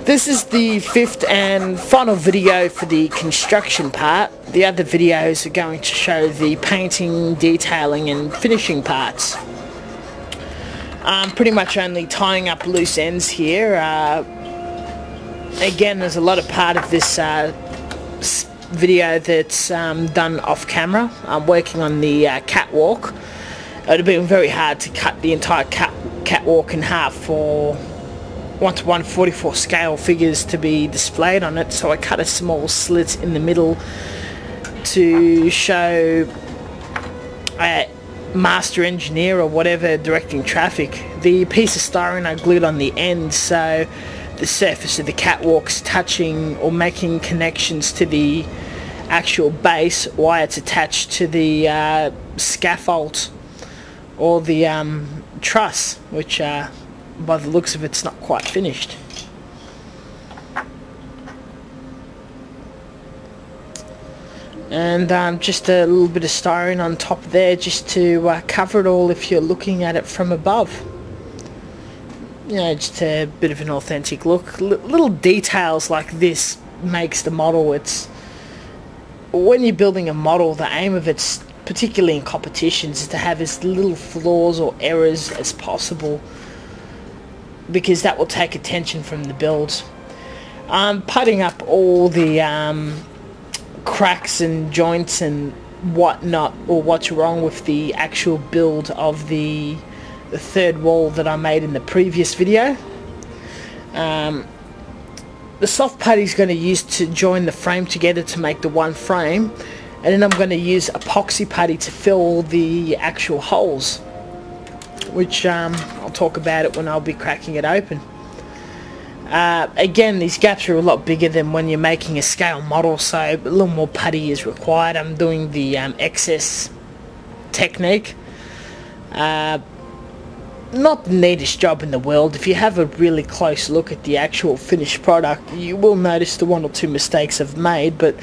This is the fifth and final video for the construction part. The other videos are going to show the painting, detailing and finishing parts. I'm pretty much only tying up loose ends here. Again, there's a lot of part of this video that's done off camera. I'm working on the catwalk. It would have been very hard to cut the entire catwalk in half for 1:1 44 scale figures to be displayed on it, so I cut a small slit in the middle to show a master engineer or whatever directing traffic. The piece of styrene I glued on the end, so the surface of the catwalk's touching or making connections to the actual base while it's attached to the scaffold or the truss, which by the looks of it's not quite finished. And just a little bit of styrene on top there just to cover it all if you're looking at it from above. You know, just a bit of an authentic look. Little details like this makes the model. It's when you're building a model, the aim of it's, particularly in competitions, is to have as little flaws or errors as possible, because that will take attention from the build. I'm putting up all the cracks and joints and whatnot, or what's wrong with the actual build of the third wall that I made in the previous video. The soft putty is going to use to join the frame together to make the one frame, and then I'm going to use epoxy putty to fill the actual holes, which I'll talk about it when I'll be cracking it open. Again, these gaps are a lot bigger than when you're making a scale model, so a little more putty is required. I'm doing the excess technique. Not the neatest job in the world. If you have a really close look at the actual finished product, you will notice the one or two mistakes I've made, but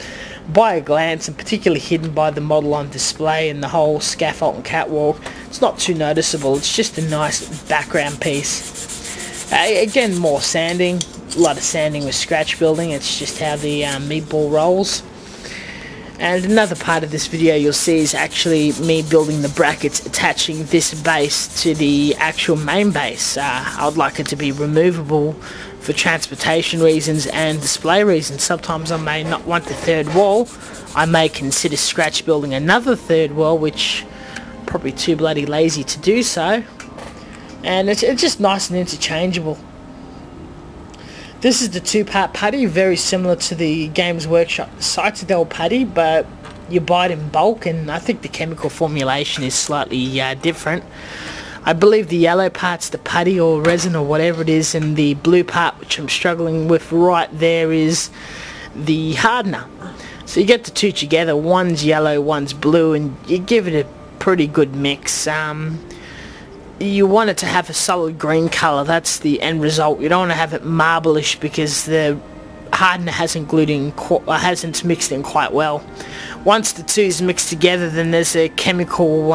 by a glance, and particularly hidden by the model on display and the whole scaffold and catwalk, it's not too noticeable. It's just a nice background piece. Again, more sanding, a lot of sanding with scratch building. It's just how the meatball rolls. And another part of this video you'll see is actually me building the brackets attaching this base to the actual main base. I would like it to be removable for transportation reasons and display reasons. Sometimes I may not want the third wall. I may consider scratch building another third wall, which probably too bloody lazy to do so. And it's just nice and interchangeable. This is the two-part putty, very similar to the Games Workshop Citadel putty, but you buy it in bulk, and I think the chemical formulation is slightly different. I believe the yellow part's the putty or resin or whatever it is, and the blue part, which I'm struggling with right there, is the hardener. So you get the two together, one's yellow, one's blue, and you give it a pretty good mix. You want it to have a solid green colour. That's the end result. You don't want to have it marblish because the hardener hasn't mixed in quite well. Once the two is mixed together, then there's a chemical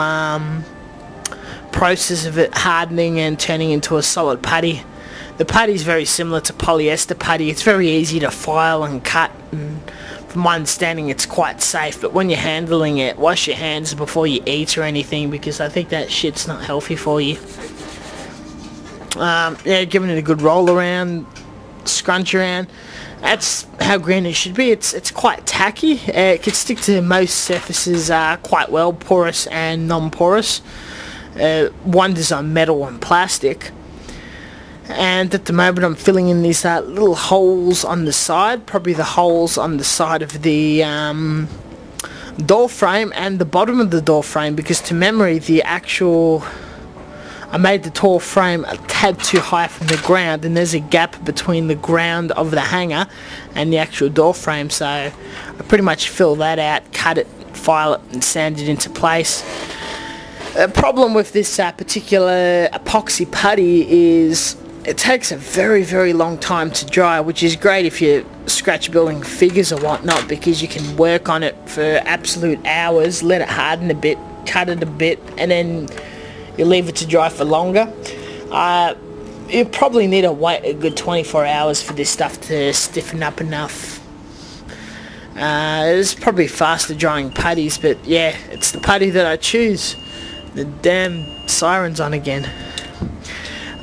process of it hardening and turning into a solid putty. The putty is very similar to polyester putty. It's very easy to file and cut, and from my understanding it's quite safe, but when you're handling it, wash your hands before you eat or anything, because I think that shit's not healthy for you. Yeah, giving it a good roll around, scrunch around. That's how green it should be. It's quite tacky. It can stick to most surfaces quite well, porous and non-porous. Wonders on metal and plastic. And at the moment I'm filling in these little holes on the side, probably the holes on the side of the door frame and the bottom of the door frame, because to memory I made the door frame a tad too high from the ground, and there's a gap between the ground of the hanger and the actual door frame, so I pretty much fill that out, cut it, file it and sand it into place. The problem with this particular epoxy putty is it takes a very, very long time to dry, which is great if you're scratch building figures or whatnot, because you can work on it for absolute hours, let it harden a bit, cut it a bit, and then you leave it to dry for longer. you probably need to wait a good 24 hours for this stuff to stiffen up enough. It's probably faster drying putties, but yeah, it's the putty that I choose. The damn siren's on again.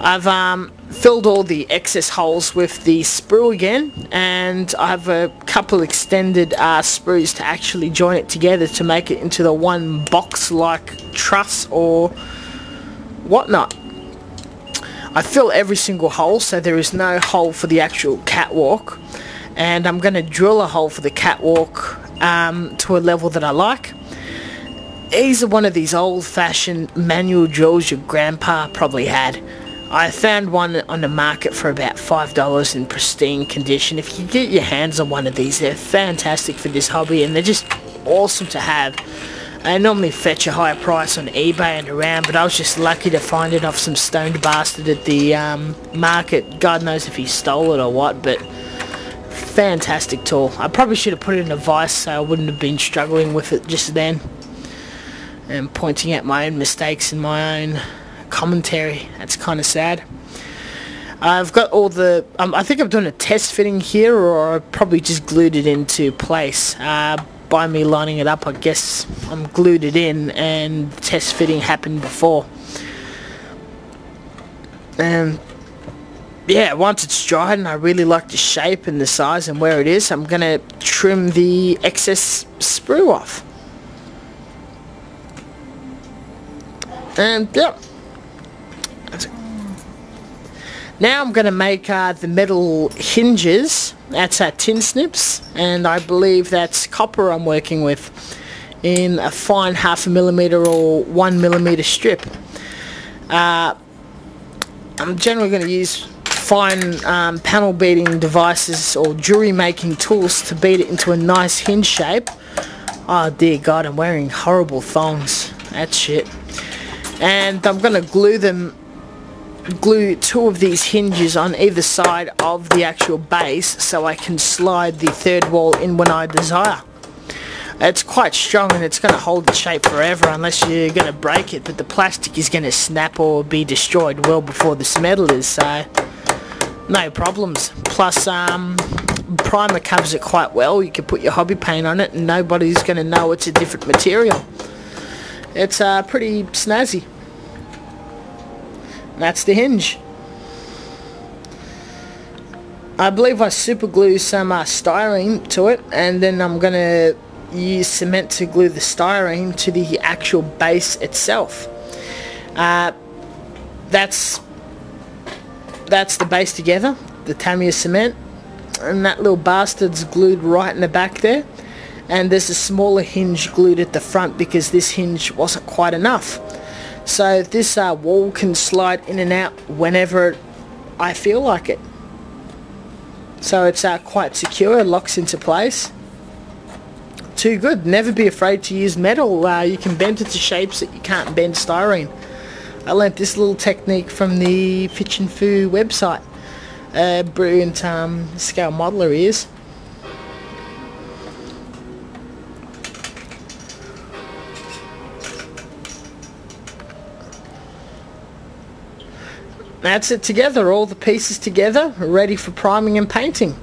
I've filled all the excess holes with the sprue again, and I have a couple extended sprues to actually join it together to make it into the one box-like truss or whatnot. I fill every single hole, so there is no hole for the actual catwalk, and I'm going to drill a hole for the catwalk to a level that I like. These are one of these old-fashioned manual drills your grandpa probably had. I found one on the market for about $5 in pristine condition. If you get your hands on one of these, they're fantastic for this hobby, and they're just awesome to have. They normally fetch a higher price on eBay and around, but I was just lucky to find it off some stoned bastard at the market. God knows if he stole it or what, but fantastic tool. I probably should have put it in a vise so I wouldn't have been struggling with it just then, and pointing out my own mistakes in my own commentary. That's kind of sad. I've got all the I think I'm doing a test fitting here, or I probably just glued it into place. By me lining it up, I guess I'm glued it in, and test fitting happened before. And yeah, once it's dried and I really like the shape and the size and where it is, I'm gonna trim the excess sprue off. And yeah, now I'm going to make the metal hinges. That's tin snips, and I believe that's copper I'm working with in a fine 0.5mm or 1mm strip. I'm generally going to use fine panel beating devices or jewelry making tools to beat it into a nice hinge shape. Oh dear God, I'm wearing horrible thongs. That's shit. And I'm going to glue two of these hinges on either side of the actual base so I can slide the third wall in when I desire. It's quite strong, and it's going to hold the shape forever unless you're going to break it, but the plastic is going to snap or be destroyed well before this metal is, so no problems. Plus primer covers it quite well. You can put your hobby paint on it and nobody's going to know it's a different material. It's pretty snazzy. That's the hinge. I believe I super glue some styrene to it, and then I'm going to use cement to glue the styrene to the actual base itself. That's the base together, the Tamiya cement, and that little bastard's glued right in the back there. And there's a smaller hinge glued at the front because this hinge wasn't quite enough. So this wall can slide in and out whenever I feel like it. So it's quite secure, it locks into place. Too good. Never be afraid to use metal. You can bend it to shapes that you can't bend styrene. I learnt this little technique from the Fitch and Foo website. Brilliant scale modeler he is. That's it together, all the pieces together, ready for priming and painting.